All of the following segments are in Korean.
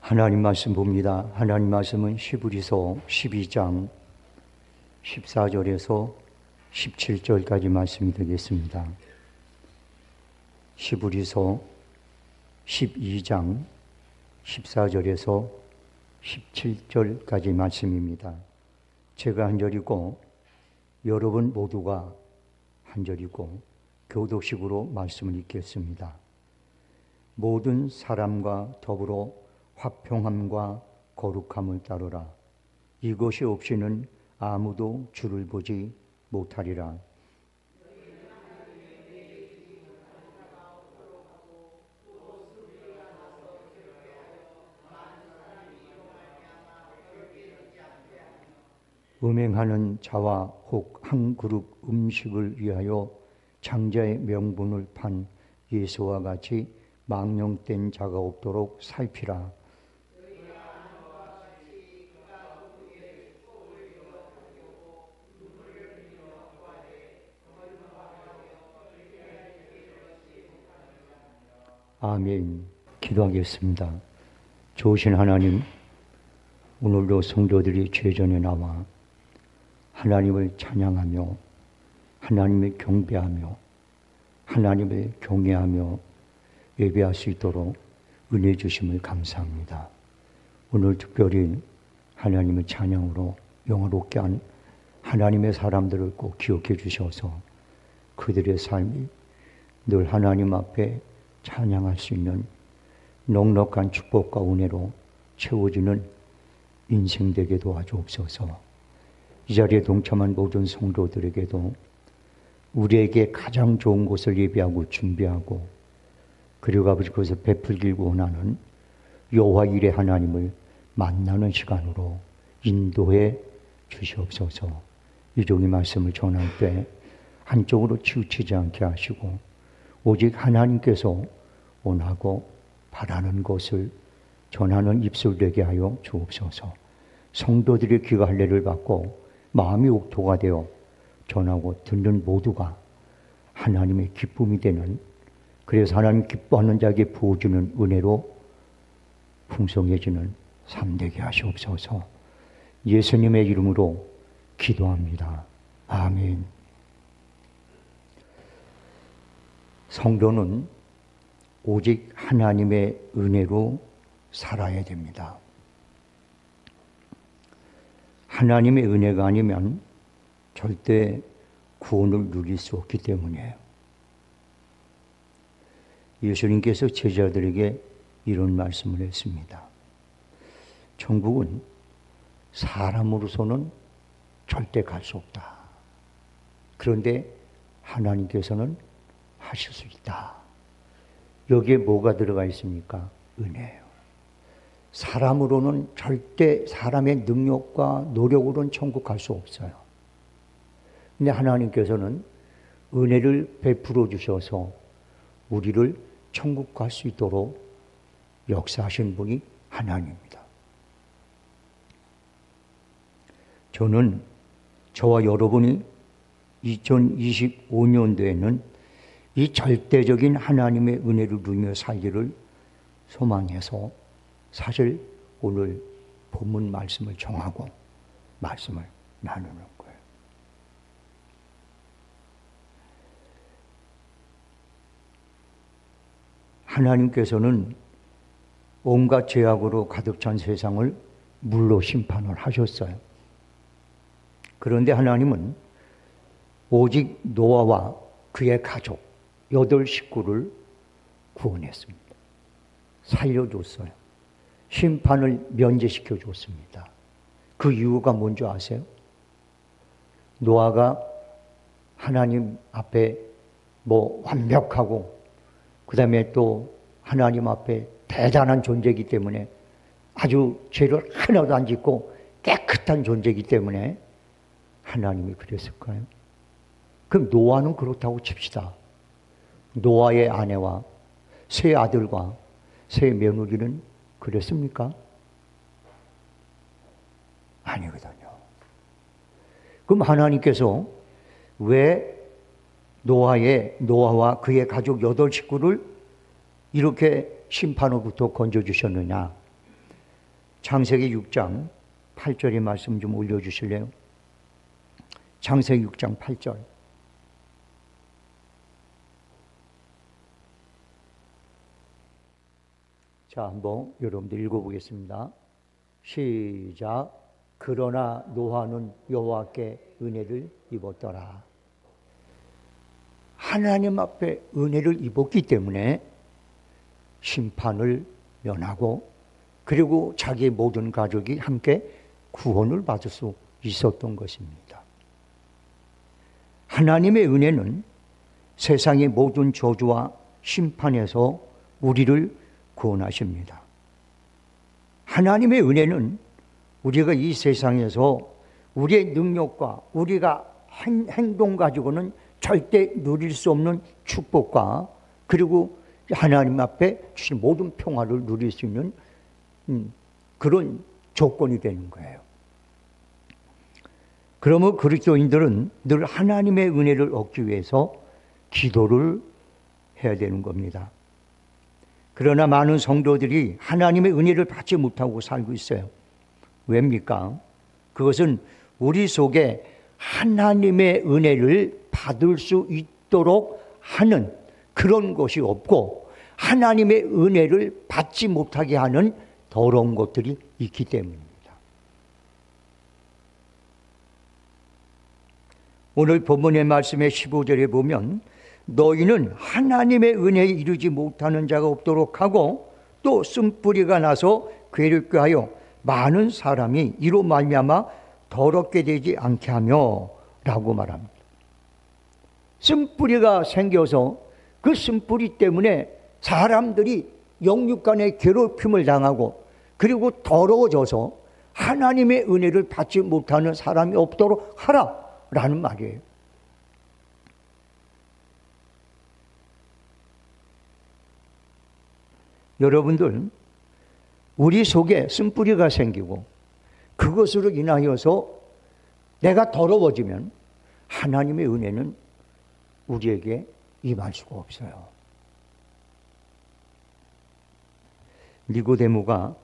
하나님 말씀 봅니다. 하나님 말씀은 히브리서 12장 14절에서 17절까지 말씀이 되겠습니다. 히브리서 12장 14절에서 17절까지 말씀입니다. 제가 한 절이고 여러분 모두가 한 절이고 교독식으로 말씀을 읽겠습니다. 모든 사람과 더불어 화평함과 거룩함을 따르라. 이것이 없이는 아무도 주를 보지 못하리라. 음행하는 자와 혹 한 그릇 음식을 위하여 장자의 명분을 판 예수와 같이 망령된 자가 없도록 살피라. 아멘. 기도하겠습니다. 좋으신 하나님, 오늘도 성도들이 죄전에 나와 하나님을 찬양하며 하나님을 경배하며 하나님을 경외하며 예배할 수 있도록 은혜 주심을 감사합니다. 오늘 특별히 하나님의 찬양으로 영화롭게 한 하나님의 사람들을 꼭 기억해 주셔서 그들의 삶이 늘 하나님 앞에 찬양할 수 있는 넉넉한 축복과 은혜로 채워지는 인생 되게 도와주옵소서. 이 자리에 동참한 모든 성도들에게도 우리에게 가장 좋은 곳을 예비하고 준비하고 그리고 아버지 그것을 베풀길 원하는 여호와 일의 하나님을 만나는 시간으로 인도해 주시옵소서. 이 종의 말씀을 전할 때 한쪽으로 치우치지 않게 하시고 오직 하나님께서 원하고 바라는 것을 전하는 입술 되게 하여 주옵소서. 성도들의 귀가 할례를 받고 마음이 옥토가 되어 전하고 듣는 모두가 하나님의 기쁨이 되는, 그래서 하나님 기뻐하는 자에게 부어주는 은혜로 풍성해지는 삶 되게 하시옵소서. 예수님의 이름으로 기도합니다. 아멘. 성도는 오직 하나님의 은혜로 살아야 됩니다. 하나님의 은혜가 아니면 절대 구원을 누릴 수 없기 때문이에요. 예수님께서 제자들에게 이런 말씀을 했습니다. 천국은 사람으로서는 절대 갈 수 없다. 그런데 하나님께서는 하실 수 있다. 여기에 뭐가 들어가 있습니까? 은혜예요. 사람으로는 절대 사람의 능력과 노력으로는 천국 갈 수 없어요. 근데 하나님께서는 은혜를 베풀어 주셔서 우리를 천국 갈 수 있도록 역사하신 분이 하나님입니다. 저는 저와 여러분이 2025년도에는 이 절대적인 하나님의 은혜를 누리며 살기를 소망해서 사실 오늘 본문 말씀을 정하고 말씀을 나누는 거예요. 하나님께서는 온갖 죄악으로 가득 찬 세상을 물로 심판을 하셨어요. 그런데 하나님은 오직 노아와 그의 가족 8 식구를 구원했습니다. 살려줬어요. 심판을 면제시켜 줬습니다. 그 이유가 뭔지 아세요? 노아가 하나님 앞에 완벽하고 그 다음에 또 하나님 앞에 대단한 존재이기 때문에 아주 죄를 하나도 안 짓고 깨끗한 존재이기 때문에 하나님이 그랬을까요? 그럼 노아는 그렇다고 칩시다. 노아의 아내와 세 아들과 세 며느리는 그랬습니까? 아니거든요. 그럼 하나님께서 왜 노아와 그의 가족 8 식구를 이렇게 심판으로부터 건져주셨느냐? 창세기 6장 8절의 말씀 좀 올려주실래요? 창세기 6장 8절. 자, 한번 여러분들 읽어보겠습니다. 시작. 그러나 노아는 여호와께 은혜를 입었더라. 하나님 앞에 은혜를 입었기 때문에 심판을 면하고 그리고 자기의 모든 가족이 함께 구원을 받을 수 있었던 것입니다. 하나님의 은혜는 세상의 모든 저주와 심판에서 우리를 구원하십니다. 하나님의 은혜는 우리가 이 세상에서 우리의 능력과 우리가 행동 가지고는 절대 누릴 수 없는 축복과 그리고 하나님 앞에 주신 모든 평화를 누릴 수 있는 그런 조건이 되는 거예요. 그러면 그리스도인들은 늘 하나님의 은혜를 얻기 위해서 기도를 해야 되는 겁니다. 그러나 많은 성도들이 하나님의 은혜를 받지 못하고 살고 있어요. 왜입니까? 그것은 우리 속에 하나님의 은혜를 받을 수 있도록 하는 그런 것이 없고 하나님의 은혜를 받지 못하게 하는 더러운 것들이 있기 때문입니다. 오늘 본문의 말씀의 15절에 보면 너희는 하나님의 은혜에 이르지 못하는 자가 없도록 하고 또 쓴뿌리가 나서 괴를 꾀하여 많은 사람이 이로 말미암아 더럽게 되지 않게 하며 라고 말합니다. 쓴뿌리가 생겨서 그 쓴뿌리 때문에 사람들이 영육간의 괴롭힘을 당하고 그리고 더러워져서 하나님의 은혜를 받지 못하는 사람이 없도록 하라라는 말이에요. 여러분들, 우리 속에 쓴뿌리가 생기고 그것으로 인하여서 내가 더러워지면 하나님의 은혜는 우리에게 임할 수가 없어요. 니고데모가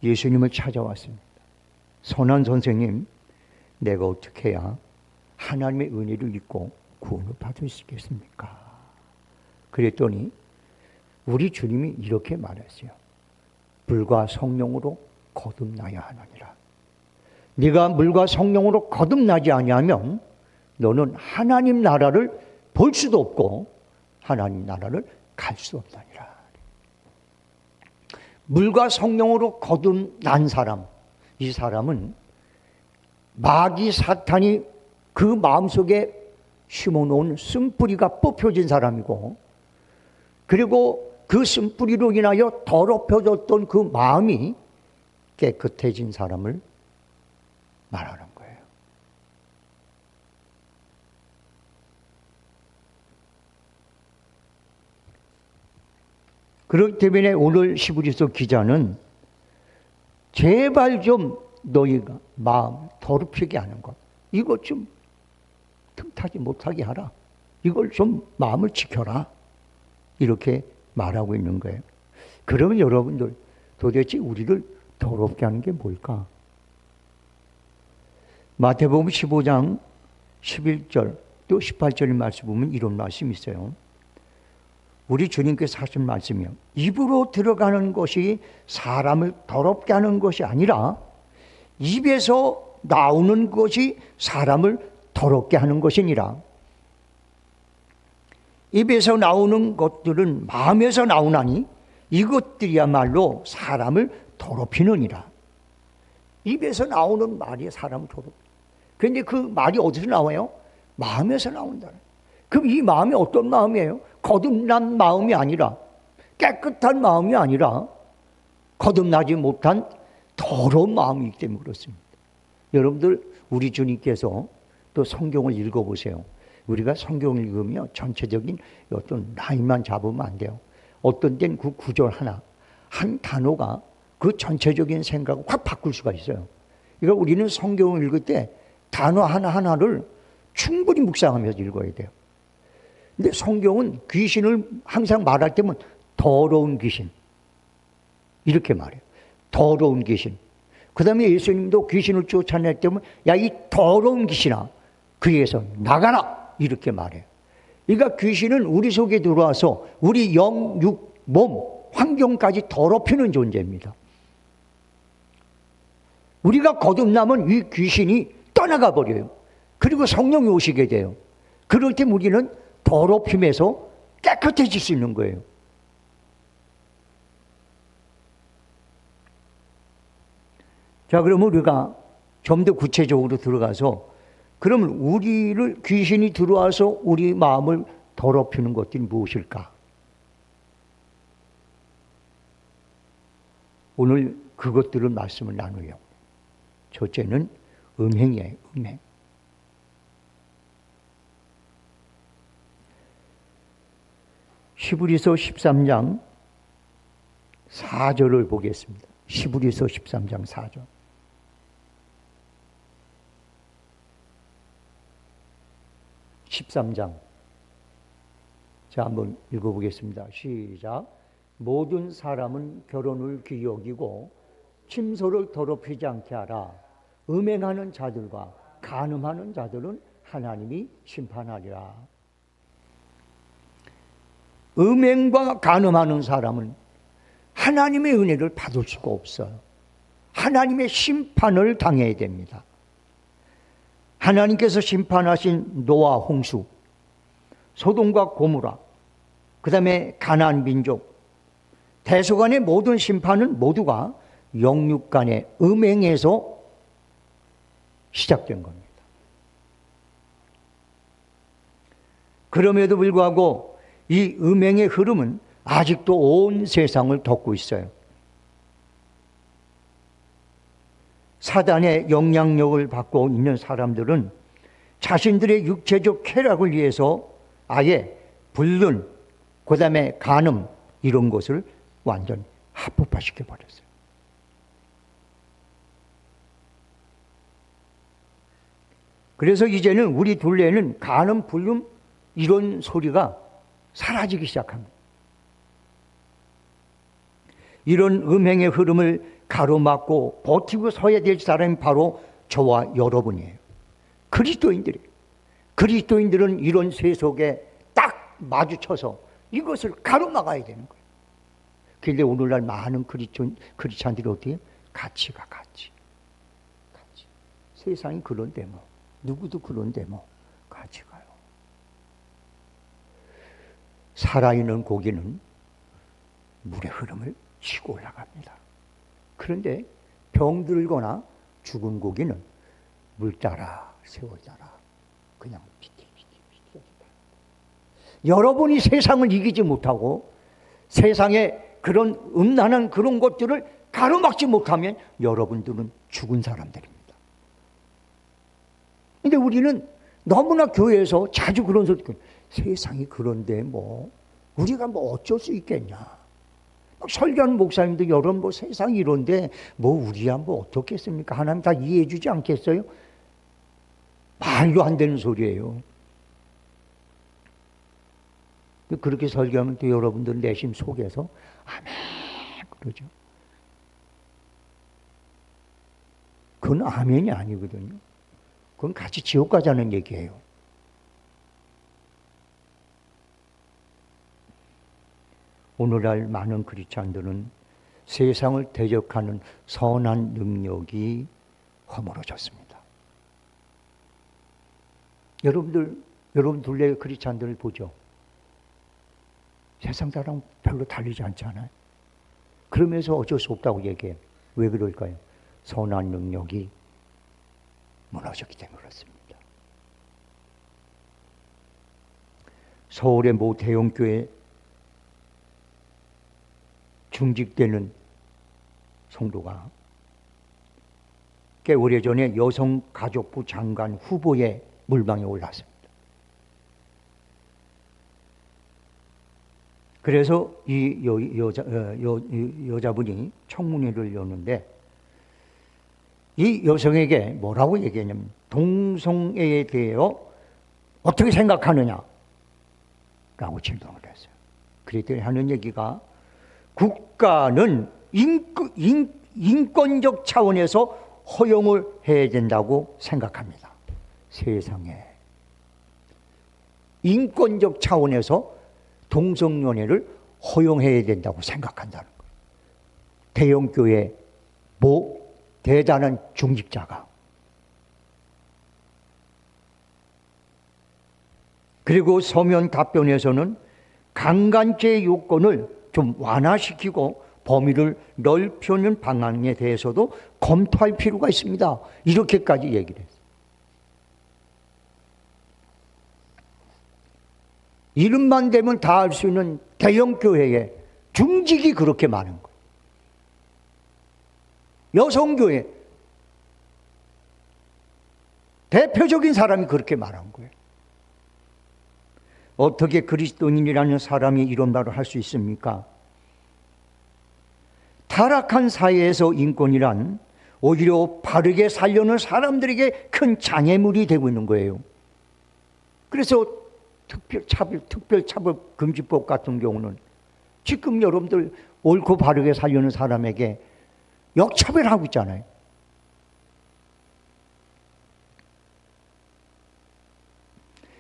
예수님을 찾아왔습니다. 선한 선생님, 내가 어떻게 해야 하나님의 은혜를 입고 구원을 받을 수 있겠습니까? 그랬더니 우리 주님이 이렇게 말했어요. 물과 성령으로 거듭나야 하느니라. 네가 물과 성령으로 거듭나지 아니하면 너는 하나님 나라를 볼 수도 없고 하나님 나라를 갈 수 없다니라. 물과 성령으로 거듭난 사람, 이 사람은 마귀 사탄이 그 마음속에 심어놓은 쓴뿌리가 뽑혀진 사람이고 그리고 그 쓴뿌리로 인하여 더럽혀졌던 그 마음이 깨끗해진 사람을 말하는 거예요. 그렇기 때문에 오늘 히브리서 기자는 제발 좀 너희가 마음 더럽히게 하는 것, 이것 좀 틈타지 못하게 하라. 이걸 좀 마음을 지켜라. 이렇게 말하고 있는 거예요. 그러면 여러분들, 도대체 우리를 더럽게 하는 게 뭘까? 마태복음 15장 11절 또 18절의 말씀 보면 이런 말씀이 있어요. 우리 주님께서 하신 말씀이요. 입으로 들어가는 것이 사람을 더럽게 하는 것이 아니라 입에서 나오는 것이 사람을 더럽게 하는 것이니라. 입에서 나오는 것들은 마음에서 나오나니 이것들이야말로 사람을 더럽히느니라. 입에서 나오는 말이 사람을 더럽혀. 그런데 그 말이 어디서 나와요? 마음에서 나온다. 그럼 이 마음이 어떤 마음이에요? 거듭난 마음이 아니라, 깨끗한 마음이 아니라 거듭나지 못한 더러운 마음이기 때문에 그렇습니다. 여러분들, 우리 주님께서 또 성경을 읽어보세요. 우리가 성경을 읽으며 전체적인 어떤 라인만 잡으면 안 돼요. 어떤 때는 그 구절 하나, 한 단어가 그 전체적인 생각을 확 바꿀 수가 있어요. 그러니까 우리는 성경을 읽을 때 단어 하나하나를 충분히 묵상하면서 읽어야 돼요. 근데 성경은 귀신을 항상 말할 때면 더러운 귀신, 이렇게 말해요. 더러운 귀신. 그 다음에 예수님도 귀신을 쫓아낼 때면 야, 이 더러운 귀신아, 그에게서 나가라, 이렇게 말해요. 그러니까 귀신은 우리 속에 들어와서 우리 영, 육, 몸, 환경까지 더럽히는 존재입니다. 우리가 거듭나면 이 귀신이 떠나가 버려요. 그리고 성령이 오시게 돼요. 그럴 때 우리는 더럽힘에서 깨끗해질 수 있는 거예요. 자, 그러면 우리가 좀 더 구체적으로 들어가서, 그러면 우리를, 귀신이 들어와서 우리 마음을 더럽히는 것들이 무엇일까? 오늘 그것들을 말씀을 나누려고. 첫째는 음행이에요, 음행. 히브리서 13장 4절을 보겠습니다. 히브리서 13장 4절. 자, 한번 읽어보겠습니다. 시작. 모든 사람은 결혼을 귀히 여기고 침소를 더럽히지 않게 하라. 음행하는 자들과 간음하는 자들은 하나님이 심판하리라. 음행과 간음하는 사람은 하나님의 은혜를 받을 수가 없어요. 하나님의 심판을 당해야 됩니다. 하나님께서 심판하신 노아 홍수, 소돔과 고모라, 그 다음에 가나안 민족, 대속안의 모든 심판은 모두가 영육 간의 음행에서 시작된 겁니다. 그럼에도 불구하고 이 음행의 흐름은 아직도 온 세상을 덮고 있어요. 사단의 영향력을 받고 있는 사람들은 자신들의 육체적 쾌락을 위해서 아예 불륜, 그 다음에 간음, 이런 것을 완전 합법화시켜 버렸어요. 그래서 이제는 우리 둘레에는 간음, 불륜 이런 소리가 사라지기 시작합니다. 이런 음행의 흐름을 가로막고 버티고 서야 될 사람이 바로 저와 여러분이에요. 그리스도인들이에요. 그리스도인들은 이런 세속에 딱 마주쳐서 이것을 가로막아야 되는 거예요. 그런데 오늘날 많은 크리스찬들이 어떻게 해요? 같이. 세상이 그런데 뭐, 누구도 그런데 뭐, 같이 가요. 살아있는 고기는 물의 흐름을 치고 올라갑니다. 그런데 병들거나 죽은 고기는 물 따라 세월 따라 그냥 비틀. 여러분이 세상을 이기지 못하고 세상에 그런 음란한 그런 것들을 가로막지 못하면 여러분들은 죽은 사람들입니다. 근데 우리는 너무나 교회에서 자주 그런 소리 듣고, 세상이 그런데 뭐 우리가 뭐 어쩔 수 있겠냐. 설교하는 목사님도 여러분 뭐 세상이 이런데 뭐 우리야 뭐 어떻겠습니까? 하나님 다 이해해 주지 않겠어요? 말도 안 되는 소리예요. 그렇게 설교하면 또 여러분들 내심 속에서 아멘 그러죠. 그건 아멘이 아니거든요. 그건 같이 지옥 가자는 얘기예요. 오늘날 많은 크리스찬들은 세상을 대적하는 선한 능력이 허물어졌습니다. 여러분 둘레 크리스찬들을 보죠. 세상 사람 별로 달리지 않잖아요. 그러면서 어쩔 수 없다고 얘기해요. 왜 그럴까요? 선한 능력이 무너졌기 때문에 그렇습니다. 서울의 모 대형교회 중직되는 성도가 꽤 오래전에 여성가족부 장관 후보에 물망에 올랐습니다. 그래서 이 여자분이 청문회를 여는데 이 여성에게 뭐라고 얘기했냐면 동성애에 대해 어떻게 생각하느냐 라고 질문을 했어요. 그랬더니 하는 얘기가 국가는 인권적 차원에서 허용을 해야 된다고 생각합니다. 세상에. 인권적 차원에서 동성연애를 허용해야 된다고 생각한다는 거예요. 대형교회 대단한 중직자가. 그리고 서면 답변에서는 강간죄 요건을 좀 완화시키고 범위를 넓히는 방안에 대해서도 검토할 필요가 있습니다. 이렇게까지 얘기를 했어요. 이름만 되면 다 알 수 있는 대형교회에 중직이 그렇게 많은 거예요. 여성교회 대표적인 사람이 그렇게 말한 거예요. 어떻게 그리스도인이라는 사람이 이런 말을 할 수 있습니까? 타락한 사회에서 인권이란 오히려 바르게 살려는 사람들에게 큰 장애물이 되고 있는 거예요. 그래서 특별차별금지법 같은 경우는 지금 여러분들 옳고 바르게 살려는 사람에게 역차별하고 있잖아요.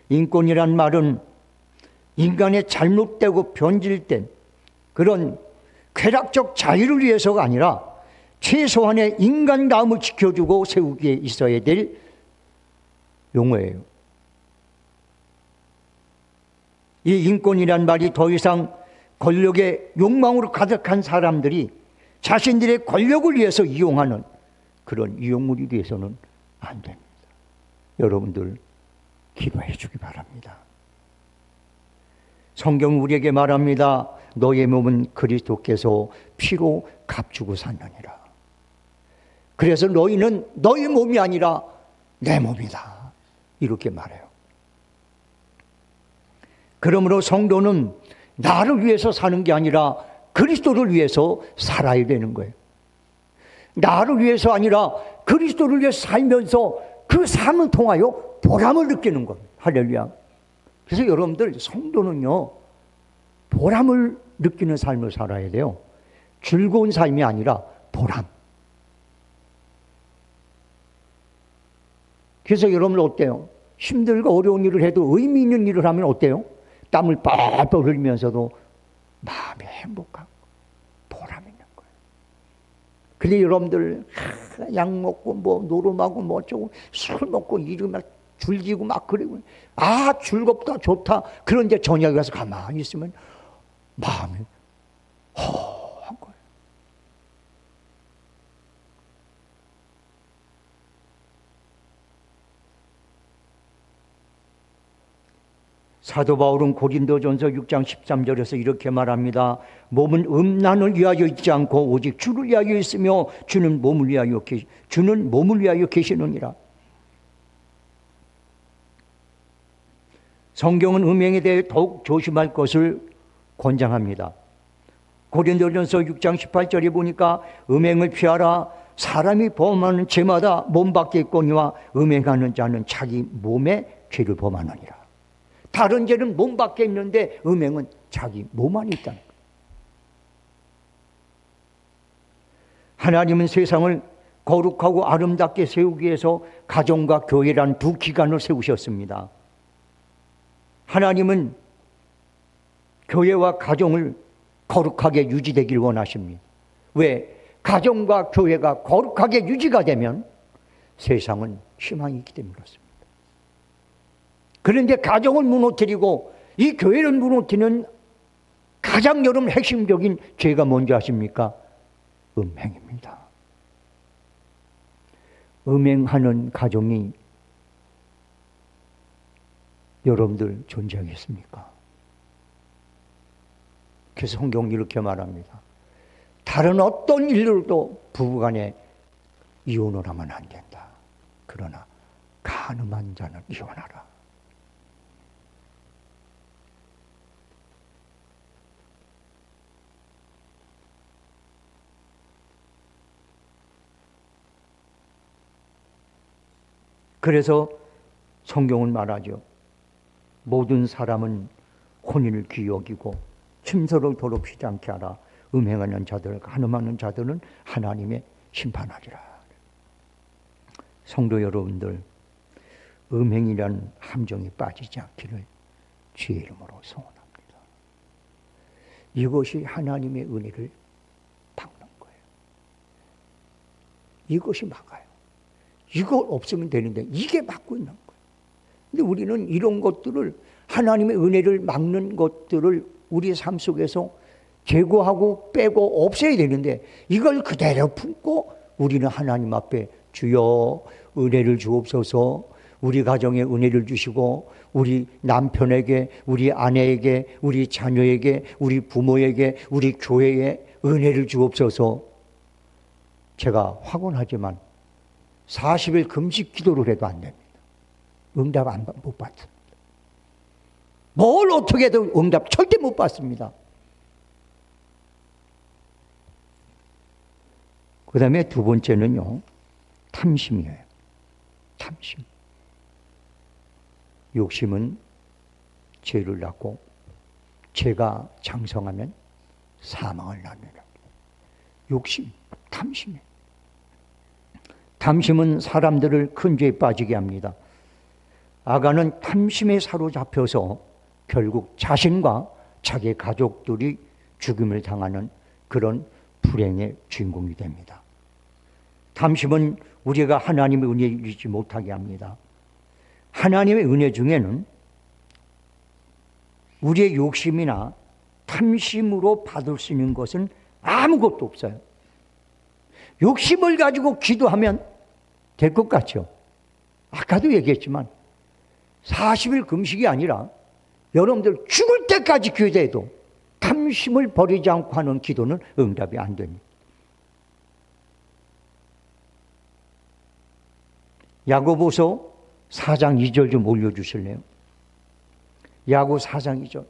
인권이란 말은 인간의 잘못되고 변질된 그런 쾌락적 자유를 위해서가 아니라 최소한의 인간다움을 지켜주고 세우기에 있어야 될 용어예요. 이 인권이란 말이 더 이상 권력의 욕망으로 가득한 사람들이 자신들의 권력을 위해서 이용하는 그런 이용물이 돼서는 안 됩니다. 여러분들 기도해 주기 바랍니다. 성경은 우리에게 말합니다. 너의 몸은 그리스도께서 피로 값주고 샀느니라. 그래서 너희는 너희 몸이 아니라 내 몸이다. 이렇게 말해요. 그러므로 성도는 나를 위해서 사는 게 아니라 그리스도를 위해서 살아야 되는 거예요. 나를 위해서 아니라 그리스도를 위해서 살면서 그 삶을 통하여 보람을 느끼는 겁니다. 할렐루야. 그래서 여러분들 성도는요, 보람을 느끼는 삶을 살아야 돼요. 즐거운 삶이 아니라 보람. 그래서 여러분들 어때요? 힘들고 어려운 일을 해도 의미 있는 일을 하면 어때요? 땀을 뻘뻘 흘리면서도 마음이 행복하고 보람 있는 거예요. 근데 여러분들 약 먹고 뭐 노름하고 뭐 어쩌고 술 먹고 일을 막 즐기고 막 그리고 즐겁다 좋다. 그런데 저녁에 가서 가만히 있으면 마음이 허한 거예요. 사도 바울은 고린도전서 6장 13절에서 이렇게 말합니다. 몸은 음란을 위하여 있지 않고 오직 주를 위하여 있으며 주는 몸을 위하여 계시느니라. 성경은 음행에 대해 더욱 조심할 것을 권장합니다. 고린도전서 6장 18절에 보니까 음행을 피하라. 사람이 범하는 죄마다 몸 밖에 있거니와 음행하는 자는 자기 몸에 죄를 범하느니라. 다른 죄는 몸 밖에 있는데 음행은 자기 몸 안에 있다는 거예요. 하나님은 세상을 거룩하고 아름답게 세우기 위해서 가정과 교회라는 두 기관을 세우셨습니다. 하나님은 교회와 가정을 거룩하게 유지되길 원하십니다. 왜? 가정과 교회가 거룩하게 유지가 되면 세상은 희망이 있기 때문에 그렇습니다. 그런데 가정을 무너뜨리고 이 교회를 무너뜨리는 가장 여러분 핵심적인 죄가 뭔지 아십니까? 음행입니다. 음행하는 가정이 여러분들 존재하겠습니까? 그래서 성경이 이렇게 말합니다. 다른 어떤 일로도 부부간에 이혼을 하면 안 된다. 그러나 간음한 자는 이혼하라. 그래서 성경은 말하죠. 모든 사람은 혼인을 귀히 여기고 침소를 더럽히지 않게 하라. 음행하는 자들, 간음하는 자들은 하나님의 심판하리라. 성도 여러분들, 음행이란 함정에 빠지지 않기를 주의 이름으로 소원합니다. 이것이 하나님의 은혜를 막는 거예요. 이것이 막아요. 이거 없으면 되는데 이게 막고 있는 거예요. 근데 우리는 이런 것들을, 하나님의 은혜를 막는 것들을 우리 삶 속에서 제거하고 빼고 없애야 되는데, 이걸 그대로 품고 우리는 하나님 앞에 주여 은혜를 주옵소서, 우리 가정에 은혜를 주시고 우리 남편에게, 우리 아내에게, 우리 자녀에게, 우리 부모에게, 우리 교회에 은혜를 주옵소서. 제가 확언하지만 40일 금식 기도를 해도 안 됩니다. 응답 못 받습니다. 뭘 어떻게 해도 응답 절대 못 받습니다. 그 다음에 두 번째는요, 탐심이에요. 탐심. 욕심은 죄를 낳고 죄가 장성하면 사망을 낳느라. 욕심, 탐심이에요. 탐심은 사람들을 큰 죄에 빠지게 합니다. 아간은 탐심에 사로잡혀서 결국 자신과 자기 가족들이 죽임을 당하는 그런 불행의 주인공이 됩니다. 탐심은 우리가 하나님의 은혜를 잊지 못하게 합니다. 하나님의 은혜 중에는 우리의 욕심이나 탐심으로 받을 수 있는 것은 아무것도 없어요. 욕심을 가지고 기도하면 될 것 같죠? 아까도 얘기했지만 40일 금식이 아니라 여러분들 죽을 때까지 기도해도 탐심을 버리지 않고 하는 기도는 응답이 안 됩니다. 야고보서 4장 2절 좀 올려주실래요? 야고 4장 2절.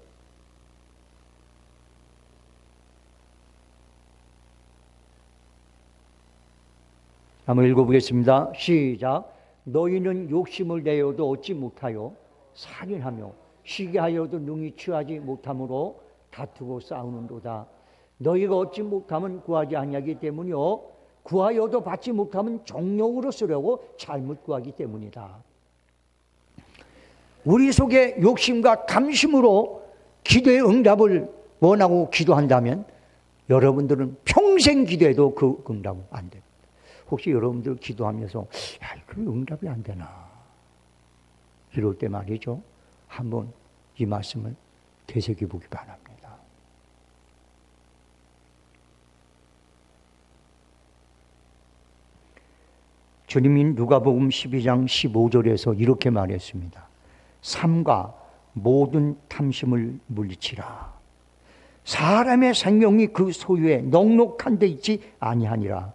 한번 읽어보겠습니다. 시작. 너희는 욕심을 내어도 얻지 못하여 살인하며 시기하여도 능히 취하지 못함으로 다투고 싸우는도다. 너희가 얻지 못하면 구하지 아니하기 때문이요 구하여도 받지 못하면 정욕으로 쓰려고 잘못 구하기 때문이다. 우리 속에 욕심과 탐심으로 기도의 응답을 원하고 기도한다면 여러분들은 평생 기도해도 그 응답은 안 됩니다. 혹시 여러분들 기도하면서 그 응답이 안 되나 이럴 때 말이죠, 한번 이 말씀을 되새겨 보기 바랍니다. 주님이 누가복음 12장 15절에서 이렇게 말했습니다. 삼가 모든 탐심을 물리치라. 사람의 생명이 그 소유에 넉넉한 데 있지 아니하니라.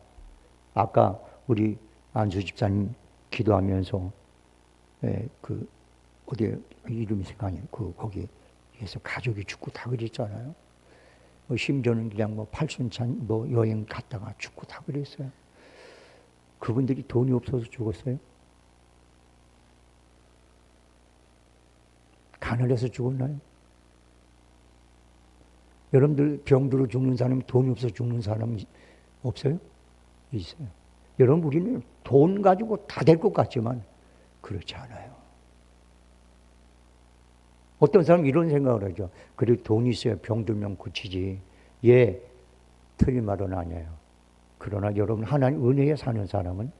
아까 우리 안수 집사님 기도하면서 그 어디 이름이 생각나요? 거기에서 가족이 죽고 다 그랬잖아요. 심지어는 그냥 팔순찬 여행 갔다가 죽고 다 그랬어요. 그분들이 돈이 없어서 죽었어요? 가난해서 죽었나요? 여러분들 병들어 죽는 사람, 돈이 없어서 죽는 사람 없어요? 있어요. 여러분, 우리는 돈 가지고 다 될 것 같지만 그렇지 않아요. 어떤 사람은 이런 생각을 하죠. 그래도 돈이 있어야 병들면 고치지. 예, 틀린 말은 아니에요. 그러나 여러분, 하나님 은혜에 사는 사람은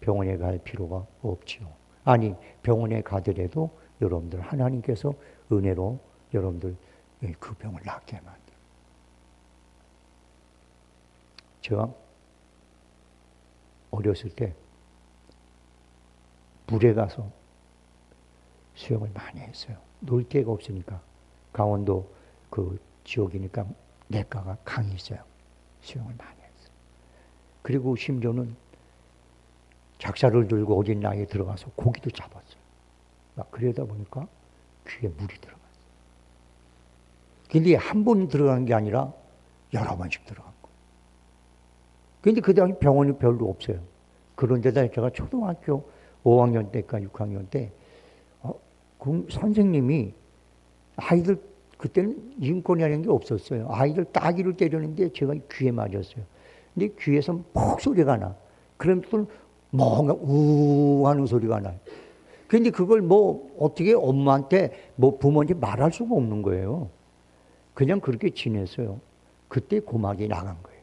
병원에 갈 필요가 없지요. 아니, 병원에 가더라도 여러분들 하나님께서 은혜로 여러분들 그 병을 낫게 만들어요. 제가 어렸을 때 물에 가서 수영을 많이 했어요. 놀 데가 없으니까. 강원도 그 지역이니까 냇가가 강이 있어요. 수영을 많이 했어요. 그리고 심지어는 작사를 들고 어린 나이에 들어가서 고기도 잡았어요. 막 그러다 보니까 귀에 물이 들어갔어요. 근데 한 번 들어간 게 아니라 여러 번씩 들어간 거예요. 근데 그 당시 병원이 별로 없어요. 그런데다 제가 초등학교 5학년 때까 6학년 때 그 선생님이 아이들, 그때는 인권이라는 게 없었어요. 아이들 따귀를 때렸는데 제가 귀에 맞았어요. 근데 귀에서 퍽 소리가 나. 그럼 또 뭔가 우 하는 소리가 나요. 근데 그걸 뭐 어떻게 엄마한테 뭐 부모한테 말할 수가 없는 거예요. 그냥 그렇게 지냈어요. 그때 고막이 나간 거예요.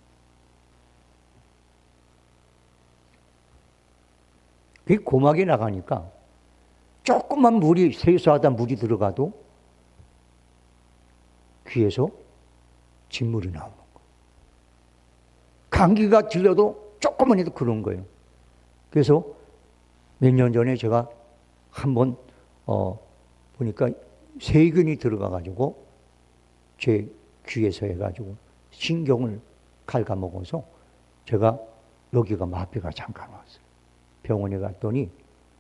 그 고막이 나가니까 조금만 물이 세수하다 물이 들어가도 귀에서 진물이 나오는 거예요. 감기가 들려도 조금만 해도 그런 거예요. 그래서 몇 년 전에 제가 한번 보니까 세균이 들어가가지고 제 귀에서 해가지고 신경을 갉아먹어서 제가 여기가 마비가 잠깐 왔어요. 병원에 갔더니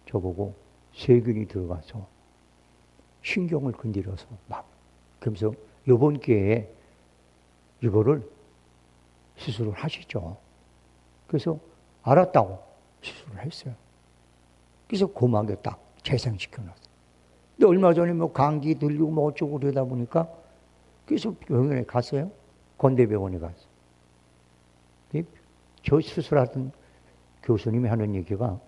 저보고 세균이 들어가서 신경을 건드려서 막 그러면서 이번 기회에 이거를 수술을 하시죠. 그래서 알았다고 수술을 했어요. 그래서 고막에 딱 재생시켜놨어요. 근데 얼마 전에 뭐 감기 들리고 뭐 어쩌고 그러다 보니까 그래서 병원에 갔어요. 건대병원에 갔어요. 저 수술하던 교수님이 하는 얘기가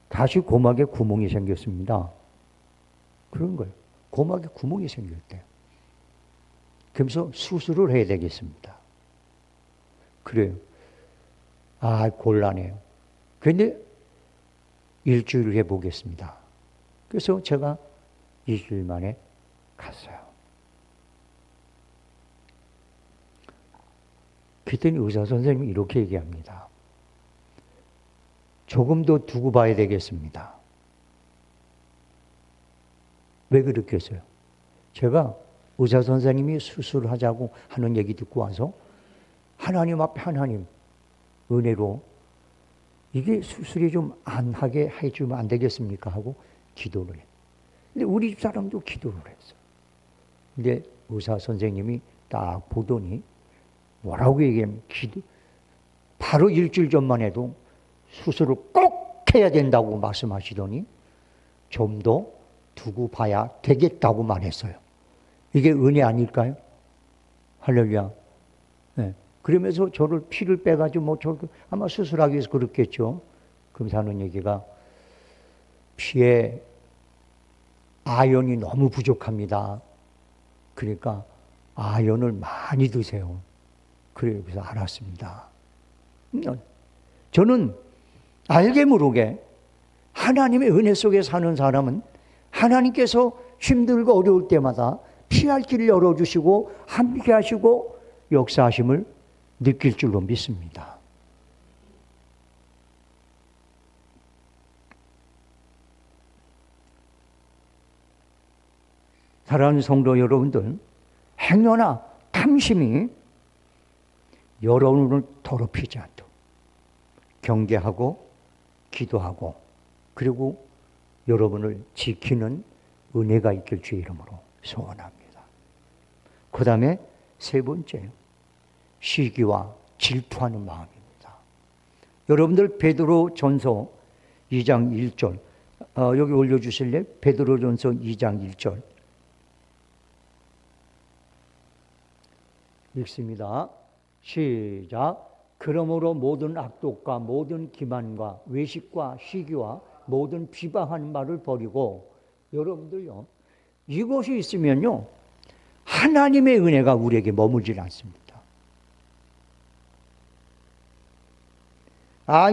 다시 고막에 구멍이 생겼습니다. 그런 거예요. 고막에 구멍이 생겼대요. 그러면서 수술을 해야 되겠습니다. 그래요. 아, 곤란해요. 근데 일주일 해보겠습니다. 그래서 제가 일주일 만에 갔어요. 그랬더니 의사 선생님이 이렇게 얘기합니다. 조금 더 두고 봐야 되겠습니다. 왜 그렇게 했어요? 제가 의사 선생님이 수술하자고 하는 얘기 듣고 와서 하나님 앞에 하나님 은혜로 이게 수술이 좀 안 하게 해주면 안 되겠습니까? 하고 기도를 해요. 근데 우리 집 사람도 기도를 했어요. 근데 의사 선생님이 딱 보더니 뭐라고 얘기하면 바로 일주일 전만 해도 수술을 꼭 해야 된다고 말씀하시더니 좀 더 두고 봐야 되겠다고 말했어요. 이게 은혜 아닐까요? 할렐루야. 네. 그러면서 저를 피를 빼가지고 뭐 저를 아마 수술하기 위해서 그렇겠죠. 그러면서 하는 얘기가 피에 아연이 너무 부족합니다. 그러니까 아연을 많이 드세요. 그래요. 그래서 알았습니다. 저는 알게 모르게 하나님의 은혜 속에 사는 사람은 하나님께서 힘들고 어려울 때마다 피할 길을 열어주시고 함께 하시고 역사하심을 느낄 줄로 믿습니다. 사랑하는 성도 여러분들, 행여나 탐심이 여러분을 더럽히지 않도록 경계하고 기도하고 그리고 여러분을 지키는 은혜가 있길 주의 이름으로 소원합니다. 그 다음에 세 번째요. 시기와 질투하는 마음입니다. 여러분들 베드로 전서 2장 1절 여기 올려주실래요? 베드로 전서 2장 1절 읽습니다. 시작. 그러므로 모든 악독과 모든 기만과 외식과 시기와 모든 비방하는 말을 버리고 여러분들요 이것이 있으면요 하나님의 은혜가 우리에게 머물질 않습니다.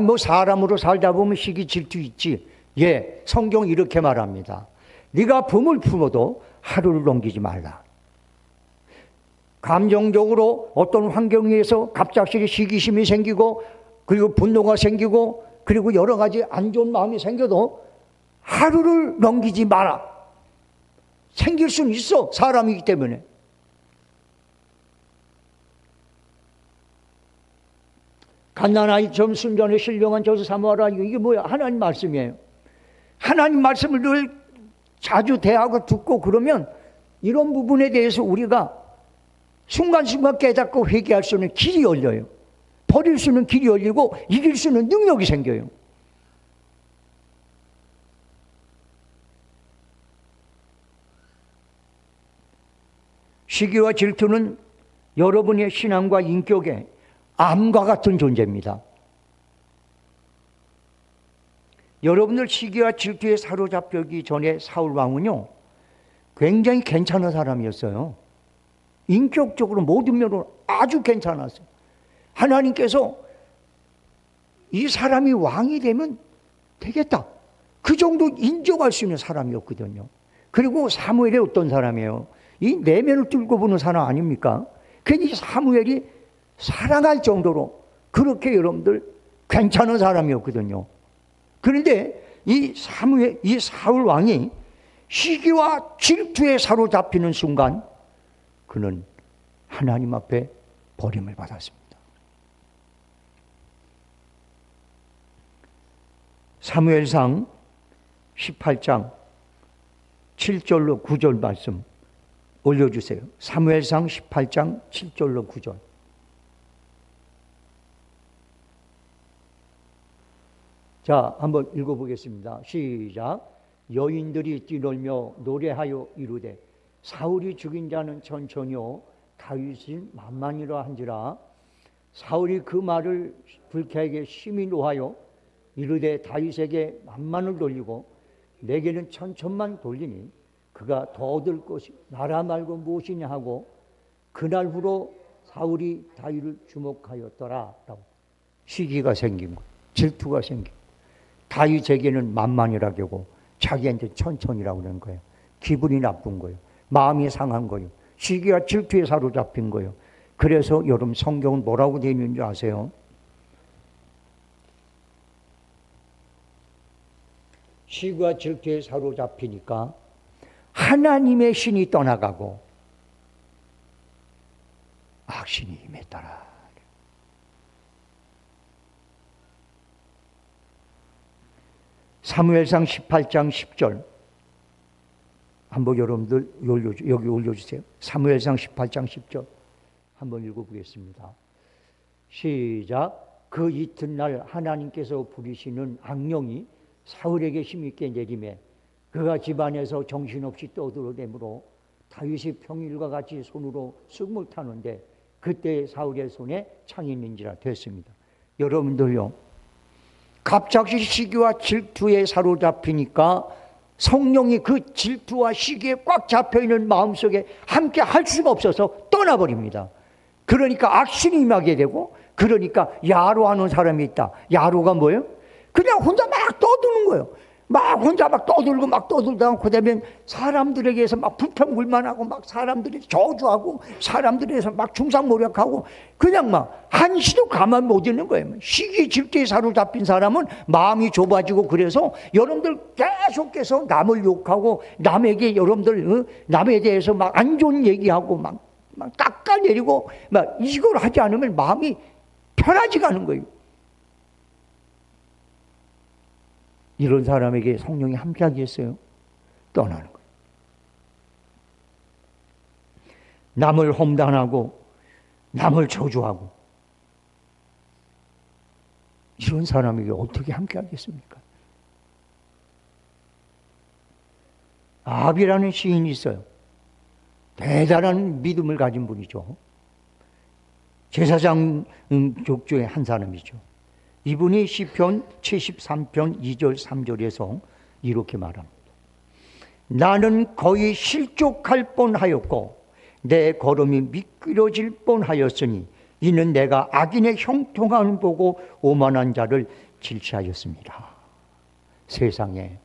뭐 사람으로 살다 보면 시기 질투 있지. 예, 성경 이렇게 말합니다. 네가 품을 품어도 하루를 넘기지 말라. 감정적으로 어떤 환경에서 갑작스레 시기심이 생기고 그리고 분노가 생기고 그리고 여러 가지 안 좋은 마음이 생겨도 하루를 넘기지 마라. 생길 수는 있어. 사람이기 때문에. 갓난아이 좀 순전해 신령한 저수 사모하라. 이게 뭐야? 하나님 말씀이에요. 하나님 말씀을 늘 자주 대하고 듣고 그러면 이런 부분에 대해서 우리가 순간순간 깨닫고 회개할 수 있는 길이 열려요. 버릴 수 있는 길이 열리고 이길 수 있는 능력이 생겨요. 시기와 질투는 여러분의 신앙과 인격에 암과 같은 존재입니다. 여러분들 시기와 질투에 사로잡히기 전에 사울 왕은요, 굉장히 괜찮은 사람이었어요. 인격적으로 모든 면으로 아주 괜찮았어요. 하나님께서 이 사람이 왕이 되면 되겠다, 그 정도 인정할 수 있는 사람이었거든요. 그리고 사무엘이 어떤 사람이에요? 이 내면을 뚫고 보는 사람 아닙니까? 괜히 사무엘이 사랑할 정도로 그렇게 여러분들 괜찮은 사람이었거든요. 그런데 이 사울 왕이 시기와 질투에 사로잡히는 순간 그는 하나님 앞에 버림을 받았습니다. 사무엘상 18장 7절로 9절 말씀 올려주세요. 사무엘상 18장 7절로 9절. 자, 한번 읽어보겠습니다. 시작. 여인들이 뛰놀며 노래하여 이르되 사울이 죽인 자는 천천히요 다윗은 만만이라 한지라. 사울이 그 말을 불쾌하게 심히 노하여 이르되 다윗에게 만만을 돌리고 내게는 천천만 돌리니 그가 더 얻을 것이 나라 말고 무엇이냐 하고 그날 후로 사울이 다윗을 주목하였더라. 시기가 생긴 거예요. 질투가 생긴 거예요. 다윗에게는 만만이라고 하고 자기한테 천천이라고 그러는 거예요. 기분이 나쁜 거예요. 마음이 상한 거예요. 시기와 질투에 사로잡힌 거예요. 그래서 여러분 성경은 뭐라고 되어 있는 줄 아세요? 시기와 질투에 사로잡히니까 하나님의 신이 떠나가고 악신이 임했더라. 사무엘상 18장 10절 한번 여러분들 여기 올려주세요. 사무엘상 18장 10절 한번 읽어보겠습니다. 시작. 그 이튿날 하나님께서 부리시는 악령이 사울에게 힘있게 내림에 그가 집안에서 정신없이 떠들어대므로 다윗이 평일과 같이 손으로 쑥을 타는데 그때 사울의 손에 창이 있는지라 됐습니다. 여러분들요, 갑자기 시기와 질투에 사로잡히니까 성령이 그 질투와 시기에 꽉 잡혀있는 마음속에 함께 할 수가 없어서 떠나버립니다. 그러니까 악신이 임하게 되고, 그러니까 야로하는 사람이 있다. 야로가 뭐예요? 그냥 혼자 막 떠드는 거예요. 막 혼자 막 떠들고 막 떠들다가 그다음에 사람들에게서 막 불평불만하고 막 사람들이 저주하고 사람들에서 막 중상모략하고 그냥 막 한시도 가만 못 있는 거예요. 시기 질투에 사로잡힌 사람은 마음이 좁아지고, 그래서 여러분들 계속해서 남을 욕하고 남에게 여러분들 남에 대해서 막 안 좋은 얘기하고 막 깎아내리고 막 이걸 하지 않으면 마음이 편하지가 않은 거예요. 이런 사람에게 성령이 함께하겠어요? 떠나는 거예요. 남을 험담하고 남을 저주하고 이런 사람에게 어떻게 함께하겠습니까? 아합이라는 시인이 있어요. 대단한 믿음을 가진 분이죠. 제사장 족중의 한 사람이죠. 이분이 시편 73편 2절 3절에서 이렇게 말합니다. 나는 거의 실족할 뻔하였고 내 걸음이 미끄러질 뻔하였으니 이는 내가 악인의 형통함을 보고 오만한 자를 질시하였습니다. 세상에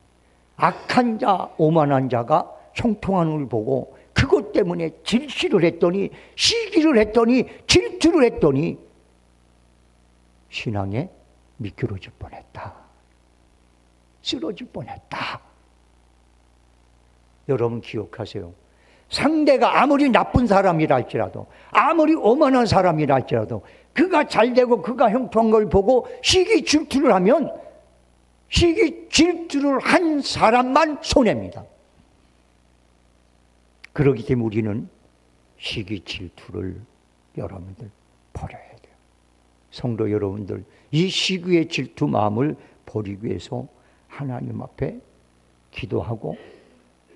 악한 자, 오만한 자가 형통함을 보고 그것 때문에 질시를 했더니, 시기를 했더니, 질투를 했더니 신앙에 미끄러질 뻔했다. 쓰러질 뻔했다. 여러분 기억하세요. 상대가 아무리 나쁜 사람이라 할지라도, 아무리 오만한 사람이라 할지라도 그가 잘되고 그가 형통한 걸 보고 시기 질투를 하면 시기 질투를 한 사람만 손해입니다. 그렇기 때문에 우리는 시기 질투를 여러분들 버려야 돼요. 성도 여러분들, 이 시기의 질투 마음을 버리기 위해서 하나님 앞에 기도하고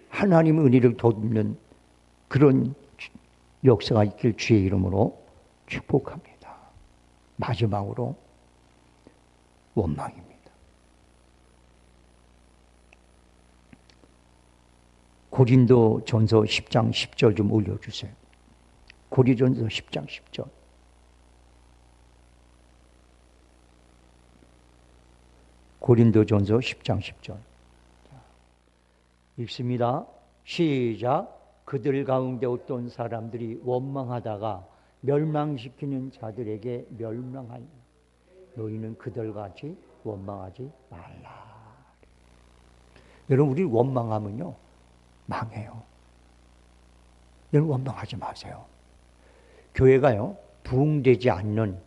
하나님의 은혜를 덧입는 그런 역사가 있길 주의 이름으로 축복합니다. 마지막으로 원망입니다. 고린도 전서 10장 10절 좀 올려주세요. 고린도전서 10장 10절. 고린도전서 10장 10절. 읽습니다. 시작. 그들 가운데 어떤 사람들이 원망하다가 멸망시키는 자들에게 멸망하니 너희는 그들같이 원망하지 말라. 여러분, 우리 원망하면요 망해요. 여러분, 원망하지 마세요. 교회가요 부흥되지 않는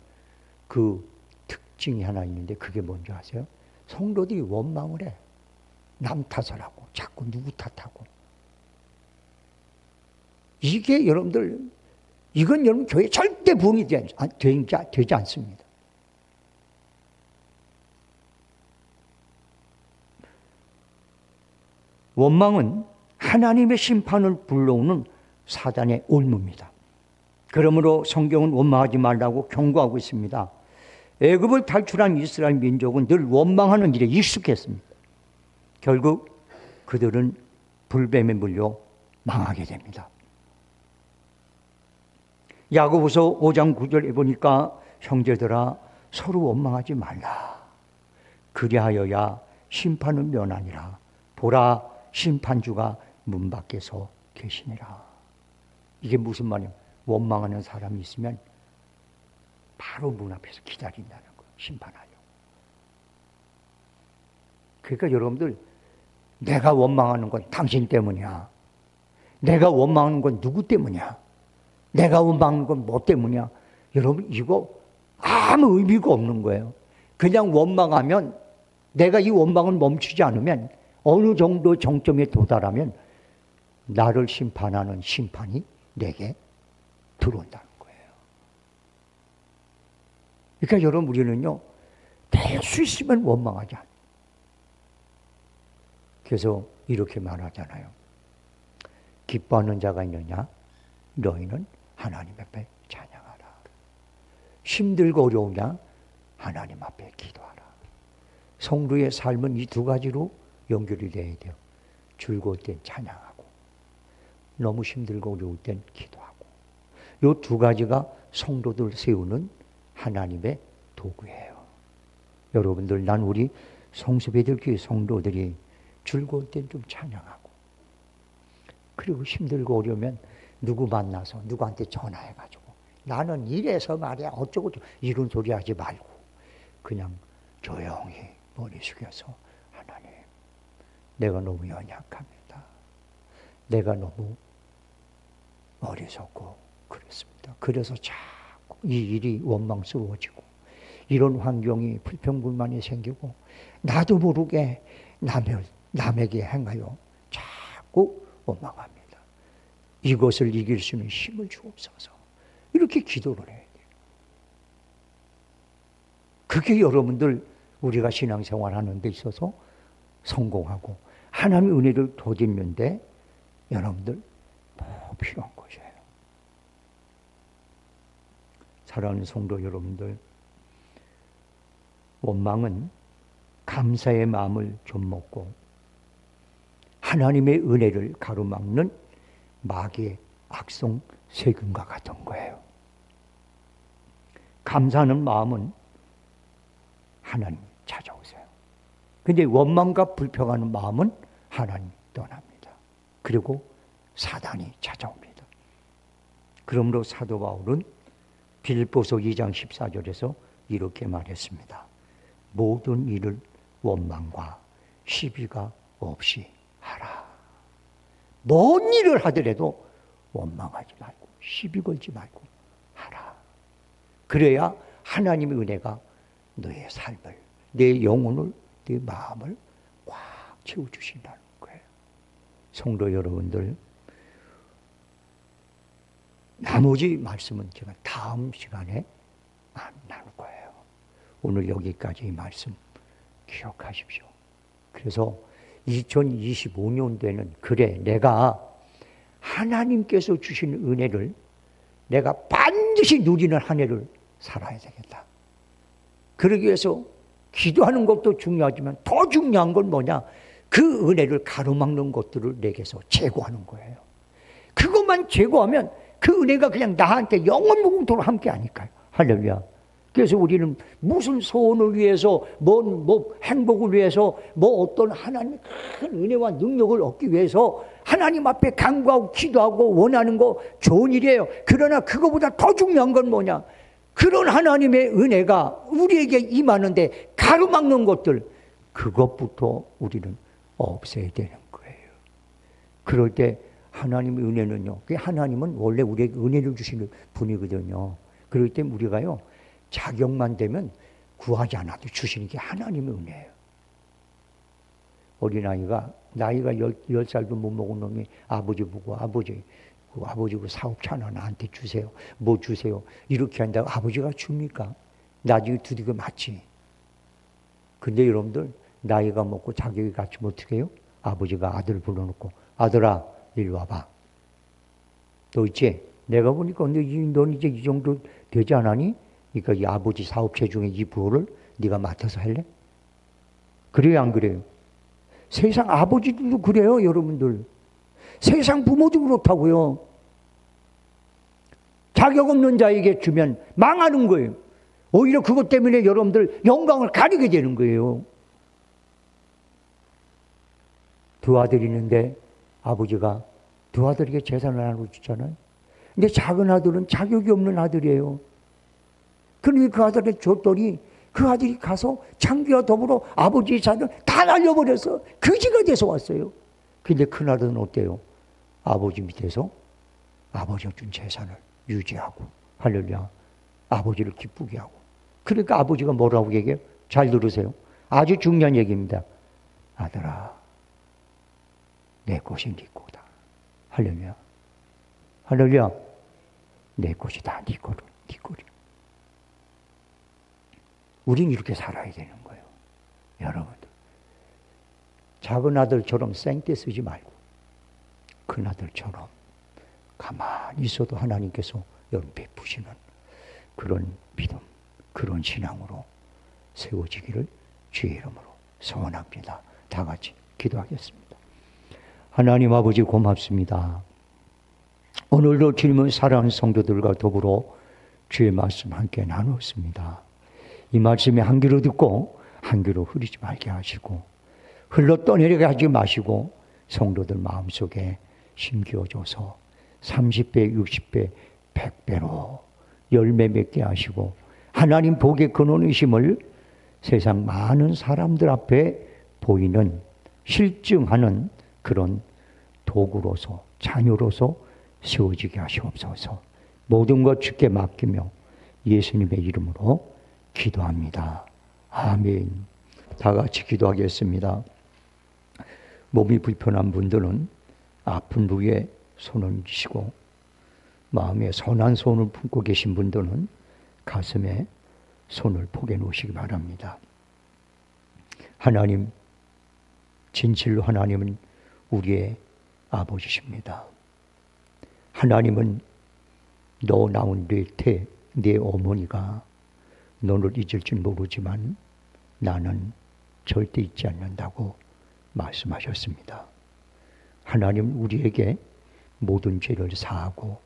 그 특징이 하나 있는데 그게 뭔지 아세요? 성도들이 원망을 해. 남 탓을 하고 자꾸 누구 탓하고. 이게 여러분들, 이건 여러분 교회 절대 부흥이 되지 않습니다. 원망은 하나님의 심판을 불러오는 사단의 올무입니다. 그러므로 성경은 원망하지 말라고 경고하고 있습니다. 애굽을 탈출한 이스라엘 민족은 늘 원망하는 일에 익숙했습니다. 결국 그들은 불뱀에 물려 망하게 됩니다. 야고보서 5장 9절에 보니까 형제들아 서로 원망하지 말라. 그리하여야 심판은 면하니라. 보라 심판주가 문 밖에서 계시니라. 이게 무슨 말이에요? 원망하는 사람이 있으면 바로 문 앞에서 기다린다는 거예요. 심판하려고. 그러니까 여러분들, 내가 원망하는 건 당신 때문이야. 내가 원망하는 건 누구 때문이야. 내가 원망하는 건 뭐 때문이야. 여러분, 이거 아무 의미가 없는 거예요. 그냥 원망하면, 내가 이 원망을 멈추지 않으면 어느 정도 정점에 도달하면 나를 심판하는 심판이 내게 들어온다는 거예요. 그러니까 여러분, 우리는요 될 수 있으면 원망하지 않아요. 그래서 이렇게 말하잖아요. 기뻐하는 자가 있느냐? 너희는 하나님 앞에 찬양하라. 힘들고 어려우냐? 하나님 앞에 기도하라. 성도의 삶은 이 두 가지로 연결이 돼야 돼요. 즐거울 땐 찬양하고, 너무 힘들고 어려울 땐 기도하고. 이 두 가지가 성도들 세우는 하나님의 도구예요. 여러분들, 난 우리 성수배들교회 성도들이 즐거울 땐 좀 찬양하고, 그리고 힘들고 어려우면 누구 만나서 누구한테 전화해가지고 나는 이래서 말이야 어쩌고 이런 소리 하지 말고 그냥 조용히 머리 숙여서 하나님, 내가 너무 연약합니다. 내가 너무 어리석고 그렇습니다. 그래서 자꾸 이 일이 원망스러워지고 이런 환경이 불평불만이 생기고 나도 모르게 남에게 행하여 자꾸 원망합니다. 이것을 이길 수 있는 힘을 주옵소서. 이렇게 기도를 해야 돼요. 그게 여러분들, 우리가 신앙생활 하는 데 있어서 성공하고 하나님의 은혜를 돋는 데 여러분들 더 필요한 것이에요. 사랑하는 성도 여러분들, 원망은 감사의 마음을 좀먹고 하나님의 은혜를 가로막는 마귀의 악성 세균과 같은 거예요. 감사하는 마음은 하나님 찾아오세요. 근데 원망과 불평하는 마음은 하나님 떠납니다. 그리고 사단이 찾아옵니다. 그러므로 사도 바울은 빌립보서 2장 14절에서 이렇게 말했습니다. 모든 일을 원망과 시비가 없이 하라. 뭔 일을 하더라도 원망하지 말고 시비 걸지 말고 하라. 그래야 하나님의 은혜가 너의 삶을, 내 영혼을, 내 마음을 꽉 채워주신다는 거예요. 성도 여러분들, 나머지 말씀은 제가 다음 시간에 나눌 거예요. 오늘 여기까지 이 말씀 기억하십시오. 그래서 2025년도에는 그래, 내가 하나님께서 주신 은혜를 내가 반드시 누리는 한 해를 살아야 되겠다. 그러기 위해서 기도하는 것도 중요하지만 더 중요한 건 뭐냐? 그 은혜를 가로막는 것들을 내게서 제거하는 거예요. 그것만 제거하면 그 은혜가 그냥 나한테 영원무궁토록 함께 하니까요. 할렐루야. 그래서 우리는 무슨 소원을 위해서, 뭐 행복을 위해서, 뭐 어떤 하나님의 큰 은혜와 능력을 얻기 위해서 하나님 앞에 간구하고 기도하고 원하는 거 좋은 일이에요. 그러나 그거보다 더 중요한 건 뭐냐? 그런 하나님의 은혜가 우리에게 임하는데 가로막는 것들, 그것부터 우리는 없애야 되는 거예요. 그럴 때 하나님의 은혜는요, 하나님은 원래 우리에게 은혜를 주시는 분이거든요. 그럴 때 우리가요, 자격만 되면 구하지 않아도 주시는 게 하나님의 은혜예요. 어린아이가 나이가 10살도 못 먹은 놈이 아버지 보고 아버지 그 사업차 하나 나한테 주세요. 뭐 주세요. 이렇게 한다고 아버지가 줍니까? 나중에 두들겨 맞지. 근데 여러분들 나이가 먹고 자격이 갖추면 어떻게 해요? 아버지가 아들 불러놓고 아들아 이리 와봐. 너 있지? 내가 보니까 넌 이제 이 정도 되지 않았니? 그러니까 이 아버지 사업체 중에 이 부호를 네가 맡아서 할래? 그래요, 안 그래요? 세상 아버지들도 그래요, 여러분들. 세상 부모도 그렇다고요. 자격 없는 자에게 주면 망하는 거예요. 오히려 그것 때문에 여러분들 영광을 가리게 되는 거예요. 두 아들이 있는데 아버지가 두 아들에게 재산을 나눠주잖아요. 근데 작은 아들은 자격이 없는 아들이에요. 그러니 그 아들한테 줬더니 그 아들이 가서 장기와 더불어 아버지의 자산을 다 날려버려서 거지가 돼서 왔어요. 근데 큰 아들은 어때요? 아버지 밑에서 아버지가 준 재산을 유지하고, 할렐루야, 아버지를 기쁘게 하고. 그러니까 아버지가 뭐라고 얘기해요? 잘 들으세요. 아주 중요한 얘기입니다. 아들아, 내 것이 네 거다. 할렐루야. 할렐루야. 내 것이 다 네 거로, 네 거로. 우린 이렇게 살아야 되는 거예요. 여러분들. 작은 아들처럼 생떼 쓰지 말고 큰 아들처럼 가만히 있어도 하나님께서 여러분 베푸시는 그런 믿음, 그런 신앙으로 세워지기를 주의 이름으로 소원합니다. 다 같이 기도하겠습니다. 하나님 아버지 고맙습니다. 오늘도 주님을 사랑하는 성도들과 더불어 주의 말씀 함께 나누었습니다. 이 말씀에 한 귀로 듣고 한 귀로 흐리지 말게 하시고 흘러 떠내려게 하지 마시고 성도들 마음속에 심기어줘서 30배, 60배, 100배로 열매 맺게 하시고 하나님 복의 근원이심을 세상 많은 사람들 앞에 보이는 실증하는 그런 도구로서 자녀로서 세워지게 하시옵소서. 모든 것 주께 맡기며 예수님의 이름으로 기도합니다. 아멘. 다 같이 기도하겠습니다. 몸이 불편한 분들은 아픈 부위에 손을 얹으시고 마음에 선한 손을 품고 계신 분들은 가슴에 손을 포개 놓으시기 바랍니다. 하나님, 진실로 하나님은 우리의 아버지십니다. 하나님은 너 낳은 내 어머니가 너를 잊을 줄 모르지만 나는 절대 잊지 않는다고 말씀하셨습니다. 하나님 우리에게 모든 죄를 사하고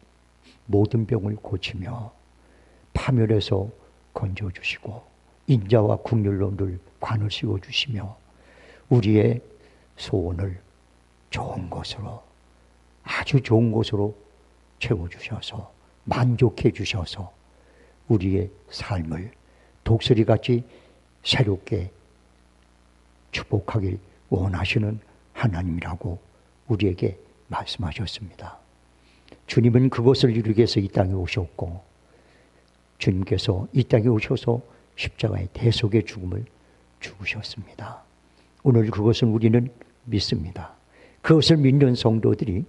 모든 병을 고치며 파멸에서 건져주시고 인자와 긍휼로 늘 관을 씌워주시며 우리의 소원을 좋은 것으로 아주 좋은 것으로 채워주셔서 만족해 주셔서 우리의 삶을 독수리같이 새롭게 축복하길 원하시는 하나님이라고 우리에게 말씀하셨습니다. 주님은 그것을 이루기 위해서 이 땅에 오셨고 주님께서 이 땅에 오셔서 십자가의 대속의 죽음을 죽으셨습니다. 오늘 그것을 우리는 믿습니다. 그것을 믿는 성도들이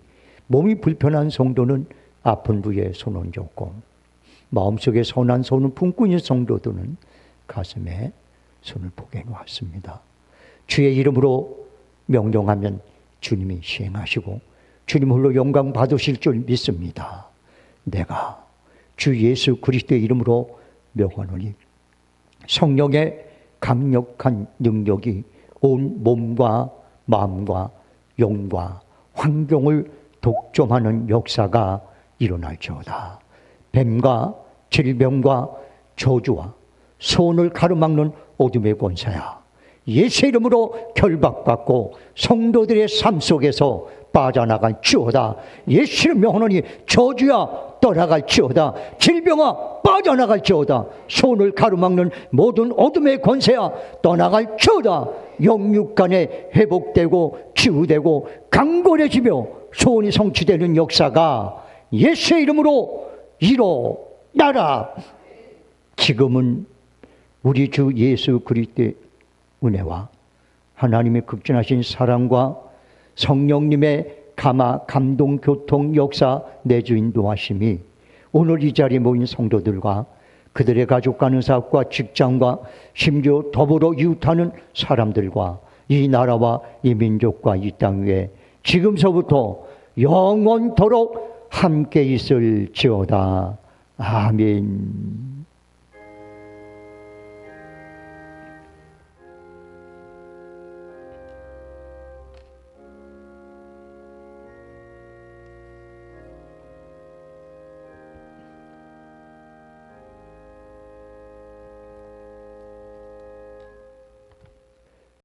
몸이 불편한 성도는 아픈 부위에 손 얹었고 마음속에 선한 손을 품고 있는 성도들은 가슴에 손을 포개 놓았습니다. 주의 이름으로 명령하면 주님이 시행하시고 주님 홀로 영광 받으실 줄 믿습니다. 내가 주 예수 그리스도의 이름으로 명하노니 성령의 강력한 능력이 온 몸과 마음과 영과 환경을 독점하는 역사가 일어날지어다. 뱀과 질병과 저주와 소원을 가로막는 어둠의 권세야, 예수의 이름으로 결박받고 성도들의 삶 속에서 빠져나갈지어다. 예수를 명하노니 저주야 떠나갈지어다. 질병아 빠져나갈지어다. 소원을 가로막는 모든 어둠의 권세야 떠나갈지어다. 영육간에 회복되고 치유되고 강건해지며 소원이 성취되는 역사가 예수의 이름으로 일어나라. 지금은 우리 주 예수 그리스도의 은혜와 하나님의 극진하신 사랑과 성령님의 감동, 교통, 역사, 내주 인도하심이 오늘 이 자리에 모인 성도들과 그들의 가족과 은사과 직장과 심지어 더불어 이웃하는 사람들과 이 나라와 이 민족과 이 땅 위에 지금서부터 영원토록 함께 있을지어다. 아멘.